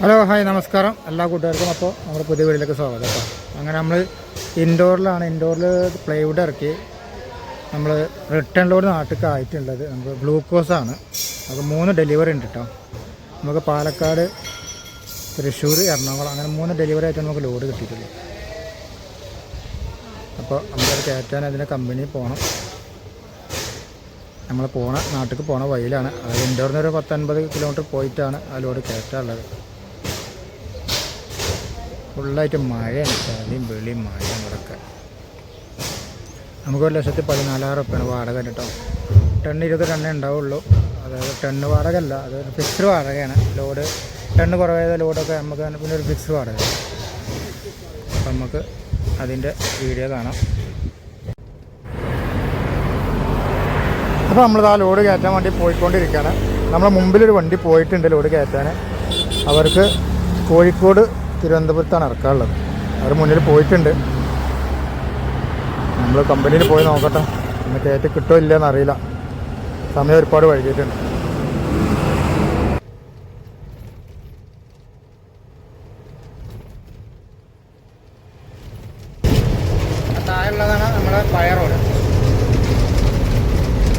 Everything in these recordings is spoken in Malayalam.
ഹലോ ഹായ് നമസ്കാരം എല്ലാ കൂട്ടുകാർക്കും. അപ്പോൾ നമ്മുടെ പുതിയ വീട്ടിലേക്ക് സ്വാഗതം കേട്ടോ. അങ്ങനെ നമ്മൾ ഇൻഡോറിൽ പ്ലൈവുഡ് ഇറക്കി നമ്മൾ റിട്ടേൺ ലോഡ് നാട്ടിലേക്ക് ആയിട്ടുള്ളത് നമുക്ക് ഗ്ലൂക്കോസാണ്. അപ്പോൾ 3 ഡെലിവറി ഉണ്ട് കേട്ടോ. നമുക്ക് പാലക്കാട്, തൃശ്ശൂർ, എറണാകുളം അങ്ങനെ 3 ഡെലിവറി ആയിട്ട് നമുക്ക് ലോഡ് കിട്ടിയിട്ടുള്ളൂ. അപ്പോൾ നമ്മളത് കയറ്റാൻ അതിൻ്റെ കമ്പനി പോകണം. നമ്മൾ നാട്ടിലേക്ക് പോണ വഴിയിലാണ്. അത് ഇൻഡോറിൽ നിന്ന് ഒരു 10-50 കിലോമീറ്റർ പോയിട്ടാണ് ആ ലോഡ് കയറ്റാനുള്ളത്. ഫുള്ളായിട്ട് മഴയാണ്, ചളിയും വെളിയും മഴയാണ് ഇവിടെയൊക്കെ. നമുക്ക് 1,14,000 റുപ്യാണ് വാടക കേട്ടോ. ടണ്ണ് 20 ടണ്ണേ ഉണ്ടാവുള്ളൂ. അതായത് ടണ്ണ് വാടക അല്ല, അതൊരു ഫിക്സ്ഡ് വാടകയാണ്. ലോഡ് ടണ്ണ് കുറവായത് ലോഡൊക്കെ നമുക്ക് പിന്നെ ഒരു ഫിക്സ്ഡ് വാടക. അപ്പം നമുക്ക് അതിൻ്റെ വീഡിയോ കാണാം. അപ്പോൾ നമ്മളിത് ആ ലോഡ് കയറ്റാൻ വേണ്ടി പോയിക്കൊണ്ടിരിക്കുകയാണ്. നമ്മളെ മുമ്പിലൊരു വണ്ടി പോയിട്ടുണ്ട് ലോഡ് കയറ്റാൻ. അവർക്ക് കോഴിക്കോട്, തിരുവനന്തപുരത്താണ് ഇറക്കാനുള്ളത്. അവർ മുന്നിൽ പോയിട്ടുണ്ട്. നമ്മൾ കമ്പനിയിൽ പോയി നോക്കട്ടെ, ഇന്ന് കയറ്റി കിട്ടുമോ ഇല്ലയെന്ന് അറിയില്ല. സമയം ഒരുപാട് വൈകിയിട്ടുണ്ട്. താഴെയുള്ളതാണ് നമ്മുടെ പഴയ റോഡ്.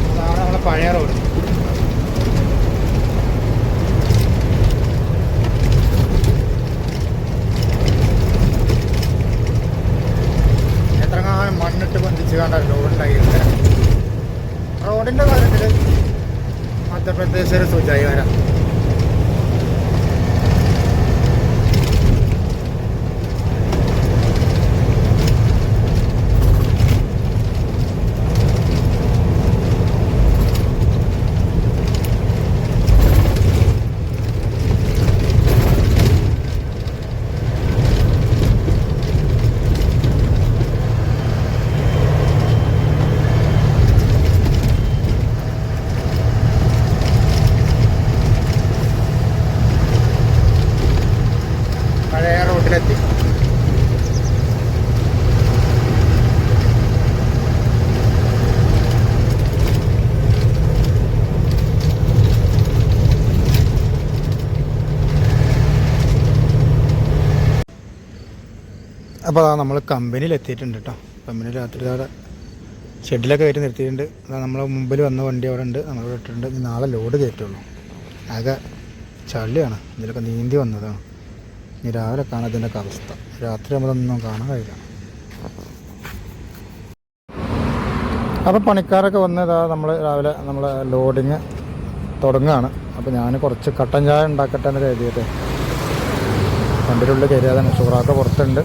അതാണ് നമ്മുടെ പഴയ റോഡ്. മണ്ണിട്ട് ബന്ധിച്ച് കണ്ട ലോഡുണ്ടായിരുന്നില്ല. റോഡിൻ്റെ കാര്യത്തിൽ മധ്യപ്രദേശ് ഒരു സുജായിവരാണ്. റോഡിലെത്തി. അപ്പോൾ അതാ നമ്മൾ കമ്പനിയിൽ എത്തിയിട്ടുണ്ട് കേട്ടോ. കമ്പനിയിൽ രാത്രി ഷെഡിലൊക്കെ കയറ്റി നിർത്തിയിട്ടുണ്ട്. അതാ നമ്മളെ മുമ്പിൽ വന്ന വണ്ടി അവിടെ ഉണ്ട്, നമ്മളിവിടെ ഇട്ടിട്ടുണ്ട്. നാളെ ലോഡ് കയറ്റുള്ളൂ. ആകെ ചളിയാണ്, ഇതിലൊക്കെ നീന്തി വന്നതാണ്. ഇനി രാവിലെ കാണാൻ ഇതിൻ്റെയൊക്കെ അവസ്ഥ. രാത്രി നമ്മളൊന്നും കാണാൻ കഴിയില്ല. അപ്പോൾ പണിക്കാരൊക്കെ വന്നതാ നമ്മൾ രാവിലെ നമ്മളെ ലോഡിങ് തുടങ്ങുകയാണ്. അപ്പോൾ ഞാൻ കുറച്ച് കട്ടൻ ചായ ഉണ്ടാക്കട്ടെ എന്ന് കരുതിയിട്ട് വണ്ടിയുടെ ഉള്ളിൽ കയറിയതാണ്. ഷുഗറൊക്കെ പുറത്തുണ്ട്.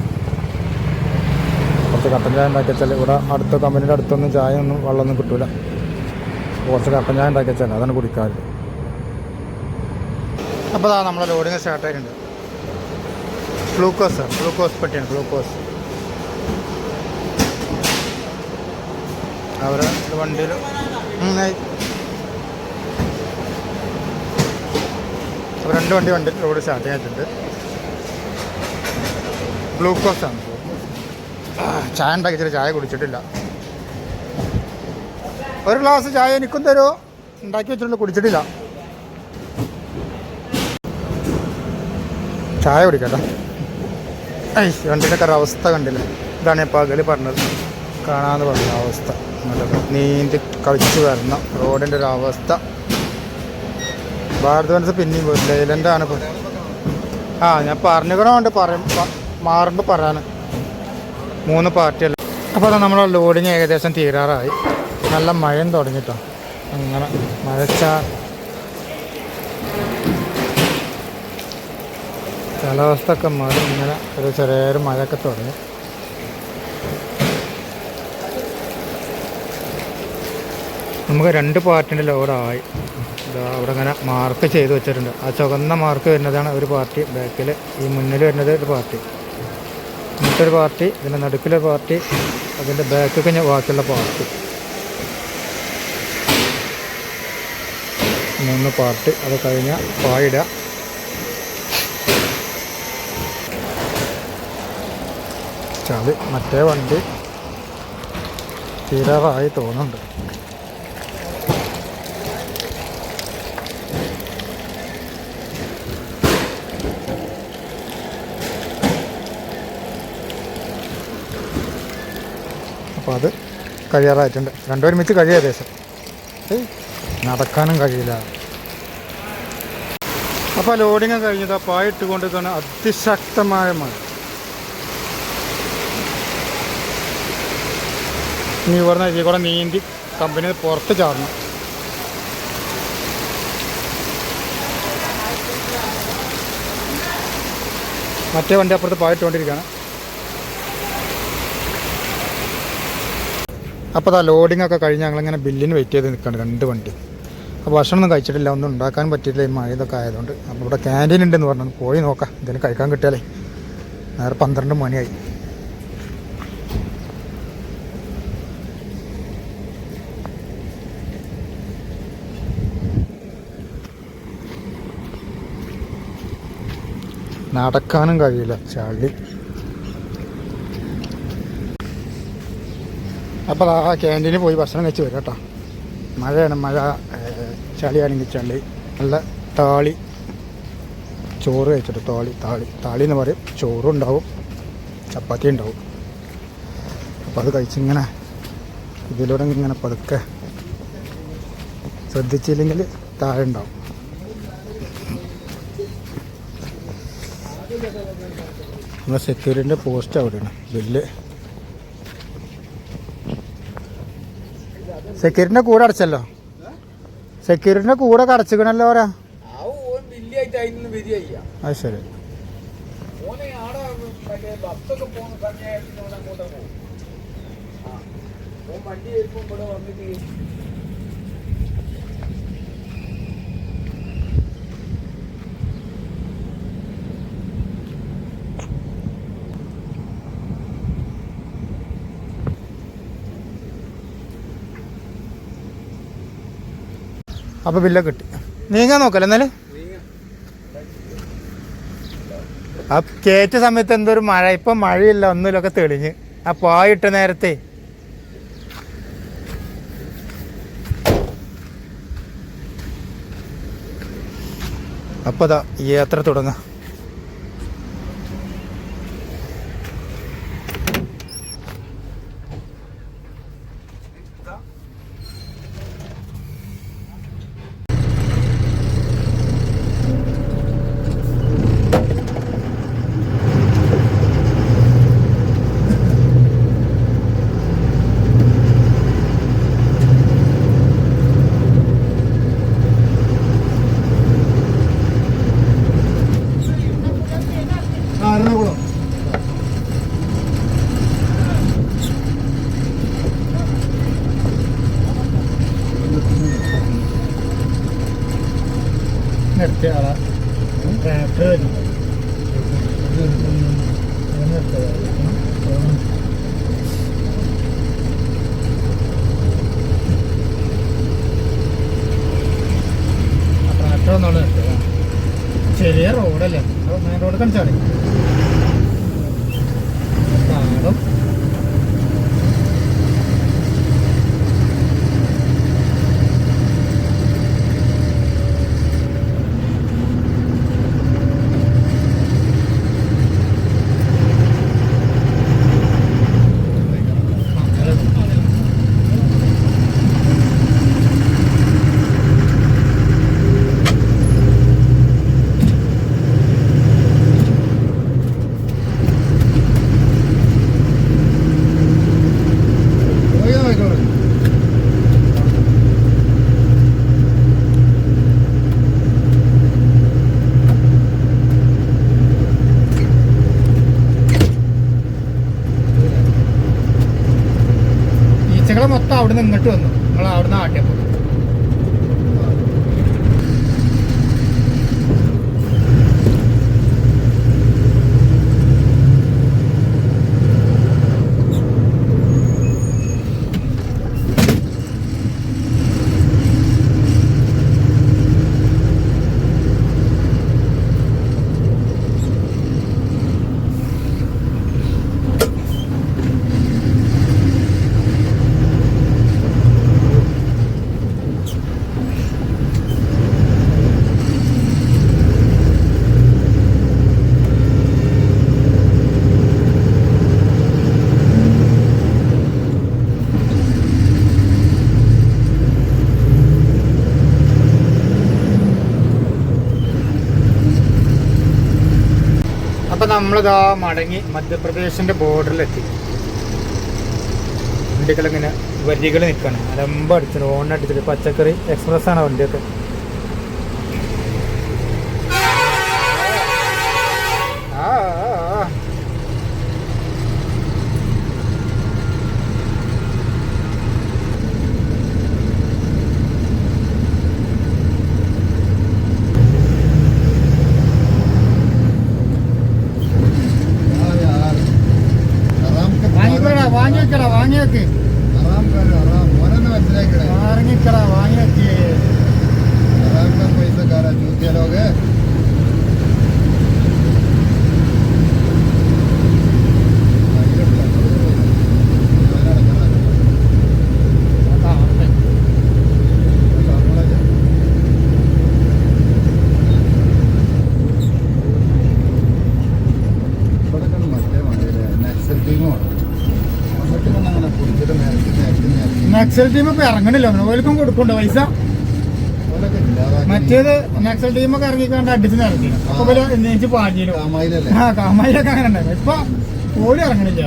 കുറച്ച് കട്ടൻ ചായ ഉണ്ടാക്കി വെച്ചാൽ ഇവിടെ അടുത്ത കമ്പനിയുടെ അടുത്തൊന്നും ചായ ഒന്നും വെള്ളമൊന്നും കിട്ടില്ല. കുറച്ച് കട്ടൻ ചായ ഉണ്ടാക്കി വെച്ചാൽ അതാണ് കുടിക്കാറ്. അപ്പോൾ അതാ നമ്മളെ ലോഡിങ് സ്റ്റാർട്ടായിട്ടുണ്ട്. ഗ്ലൂക്കോസ് പെട്ടിയാണ്. ഗ്ലൂക്കോസ് അവരെ വണ്ടിയിൽ 2 വണ്ടി ലോഡ് സ്റ്റാർട്ട് ചെയ്തിട്ടുണ്ട്. ഗ്ലൂക്കോസാണ്. ചായ ഉണ്ടാക്കി വെച്ചിട്ട് ചായ കുടിച്ചിട്ടില്ല. ഒരു ഗ്ലാസ് ചായ എനിക്കും തരുമോ? ഉണ്ടാക്കി വെച്ചിട്ടുണ്ട്, കുടിച്ചിട്ടില്ല. ചായ കുടിക്കട്ടോ. വണ്ടിയുടെ അവസ്ഥ കണ്ടില്ല. ഇതാണ് ഞാൻ പകല് പറഞ്ഞത്, കാണാമെന്ന് പറഞ്ഞ അവസ്ഥ. നല്ലത് നീന്തി കളിച്ച് വരണം റോഡിൻ്റെ ഒരു അവസ്ഥ. ഭാരത് ബൻസ് പിന്നെയും പോയി. ലൈലൻ്റ് ആണ് ഇപ്പോൾ. ഞാൻ പറഞ്ഞുകൊണ്ട് മാറുമ്പോൾ പറയാൻ 3 പാർട്ടിയല്ല. അപ്പോൾ അത് നമ്മളെ ലോഡിങ് ഏകദേശം തീരാറായി. നല്ല മഴയും തുടങ്ങിട്ടോ. അങ്ങനെ കാലാവസ്ഥ ഒക്കെ മാറി ഇങ്ങനെ ഒരു ചെറിയൊരു മഴയൊക്കെ തുടങ്ങി. നമുക്ക് 2 പാർട്ടിൻ്റെ ലോഡായി. അവിടെ ഇങ്ങനെ മാർക്ക് ചെയ്ത് വെച്ചിട്ടുണ്ട്. ആ ചുവന്ന മാർക്ക് വരുന്നതാണ് ഒരു പാർട്ടി. ബാക്കിൽ ഈ മുന്നിൽ വരുന്നത് ഒരു പാർട്ടി, മറ്റൊരു പാർട്ടി, ഇതിൻ്റെ നടുക്കിലൊരു പാർട്ടി, അതിൻ്റെ ബാക്ക് കഴിഞ്ഞ ബാക്കിയുള്ള പാർട്ടി. 3 പാർട്ടി. അത് കഴിഞ്ഞാൽ പായിടുക. ചളി. മറ്റേ വണ്ടി തീരാറായി തോന്നുന്നുണ്ട്. അപ്പോൾ അത് കഴിയാറായിട്ടുണ്ട്. രണ്ടും ഒരുമിച്ച് കഴിയും ഏകദേശം. നടക്കാനും കഴിയില്ല. അപ്പോൾ ലോഡിങ് കഴിഞ്ഞത് പായിട്ട് കൊണ്ട് തന്നെ അതിശക്തമായ മഴ. ഇനി ഇവിടുന്ന് ഇതിൽ കൂടെ നീന്തി കമ്പനി പുറത്ത് ചാടണം. മറ്റേ വണ്ടി അപ്പുറത്ത് പായിട്ടുകൊണ്ടിരിക്കുകയാണ്. അപ്പോൾ ലോഡിംഗ് ഒക്കെ കഴിഞ്ഞ് ഞങ്ങളിങ്ങനെ ബില്ലിന് വെയിറ്റ് ചെയ്ത് നിൽക്കുകയാണ് 2 വണ്ടി. അപ്പോൾ ഭക്ഷണമൊന്നും കഴിച്ചിട്ടില്ല, ഒന്നും ഉണ്ടാക്കാൻ പറ്റിയില്ല ഈ മഴ ഇതൊക്കെ ആയതുകൊണ്ട്. അപ്പോൾ ഇവിടെ ക്യാൻറ്റീൻ ഉണ്ടെന്ന് പറഞ്ഞു, പോയി നോക്കാം എന്തെങ്കിലും കഴിക്കാൻ കിട്ടിയാലേ. നേരെ 12 മണിയായി. നടക്കാനും കഴിയില്ല, ചളി. അപ്പോൾ ആ ക്യാൻറ്റീനിൽ പോയി ഭക്ഷണം കഴിച്ച് വരും കേട്ടോ. മഴയാണ്, മഴ ചളിയാണെങ്കിൽ ചളി. നല്ല താളി ചോറ് കഴിച്ചിട്ട് താളി എന്ന് പറയും. ചോറും ഉണ്ടാവും, ചപ്പാത്തി ഉണ്ടാവും. അപ്പോൾ അത് കഴിച്ചിങ്ങനെ ഇതിലൂടെ ഇങ്ങനെ പതുക്കെ ശ്രദ്ധിച്ചില്ലെങ്കിൽ താഴെ ഉണ്ടാവും. നമ്മുടെ സെക്യൂരിറ്റിൻ്റെ പോസ്റ്റ് അവിടെയാണ്. ബില്ല് സെക്യൂരിറ്റിൻ്റെ കൂടെ അടച്ചല്ലോ, സെക്യൂരിറ്റിൻ്റെ കൂടെ അടച്ചിക്കണല്ലോ പറയാ. അത് ശരി. അപ്പോൾ ബില്ലൊക്കെ കിട്ടി. നീങ്ങാൻ നോക്കല്ലേ എന്നാലും. ആ കയറ്റ സമയത്ത് എന്തൊരു മഴ. ഇപ്പം മഴയില്ല, ഒന്നുമില്ലൊക്കെ തെളിഞ്ഞ്. ആ പായിട്ട നേരത്തെ അപ്പോൾ അതാ യാത്ര തുടങ്ങാം. ചെറിയ റോഡല്ലേ, മെയിൻ റോഡ് കാണിച്ചാടി പാടം. മൊത്തം അവിടുന്ന് ഇങ്ങോട്ട് വന്നു. നമ്മൾ അവിടുന്ന് ആട്ടിയപ്പോൾ അപ്പം നമ്മളിതാ മടങ്ങി മധ്യപ്രദേശിൻ്റെ ബോർഡറിലെത്തി. വണ്ടികളിങ്ങനെ വരികൾ നിൽക്കണം. അലമ്പ് അടിച്ചിട്ട് ഓണടിച്ചിട്ട് പച്ചക്കറി എക്സ്പ്രസ്സാണ് വണ്ടിയൊക്കെ. വാങ്ങി വെക്ക് ഇറങ്ങിക്കടാ വാങ്ങി വെക്ക്. पैसा जूतिया लोग നക്സൽ ടീം ഇപ്പൊ ഇറങ്ങണില്ല. ഓൽക്കും കൊടുക്കണ്ടോ പൈസ? മറ്റേത് നക്സൽ ടീമൊക്കെ ഇറങ്ങിക്കൊണ്ട് അടിച്ച് ഇറങ്ങി. അപ്പൊ പോലെ എന്നുവെച്ച് പാഞ്ഞില്ലോ. ആ കാമായിലൊക്കെ അങ്ങനെ ഉണ്ടായിരുന്നു. ഇപ്പൊ ഓടി ഇറങ്ങണില്ല.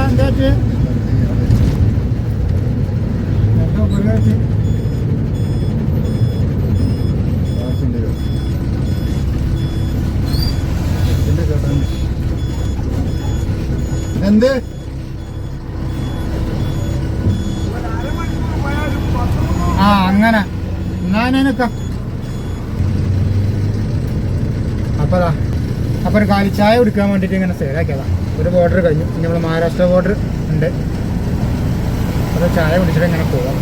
എന്താ എന്ത് ആ അങ്ങനെ ഞാനൊക്കെ അപ്പൊ ഒരു കാലി ചായ കുടിക്കാൻ വേണ്ടിട്ട് ഇങ്ങനെ സൈഡാക്കിയതാ. ഒരു ബോർഡർ കഴിഞ്ഞു. ഇനി നമ്മൾ മഹാരാഷ്ട്ര ബോർഡർ ഉണ്ട്. അത് ചായ കുടിച്ചിട്ട് ഇങ്ങനെ പോവാം.